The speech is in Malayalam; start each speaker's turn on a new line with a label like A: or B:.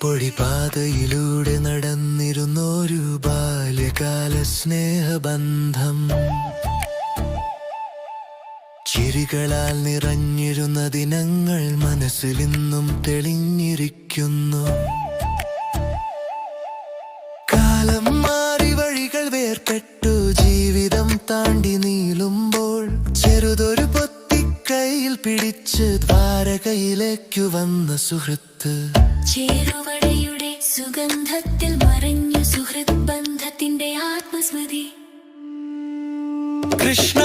A: പൊടിപാതയിലൂടെ നടന്നിരുന്നൊരു ബാല്യകാല സ്നേഹബന്ധം, ചിരികളാൽ നിറഞ്ഞിരുന്ന ദിനങ്ങൾ മനസ്സിലിന്നും തെളിഞ്ഞിരിക്കുന്നു. കാലം മാറി വഴികൾ വേർപെട്ടു ജീവിതം താണ്ടി നീളുമ്പോൾ ചെറുതൊരു പൊത്തിക്കൈയിൽ പിടിച്ച് ദ്വാരകയിലേക്കു വന്ന സുഹൃത്ത്,
B: ചേരുവടയുടെ സുഗന്ധത്തിൽ മറഞ്ഞു സുഹൃത് ബന്ധത്തിന്റെ ആത്മസ്മൃതി.
A: കൃഷ്ണ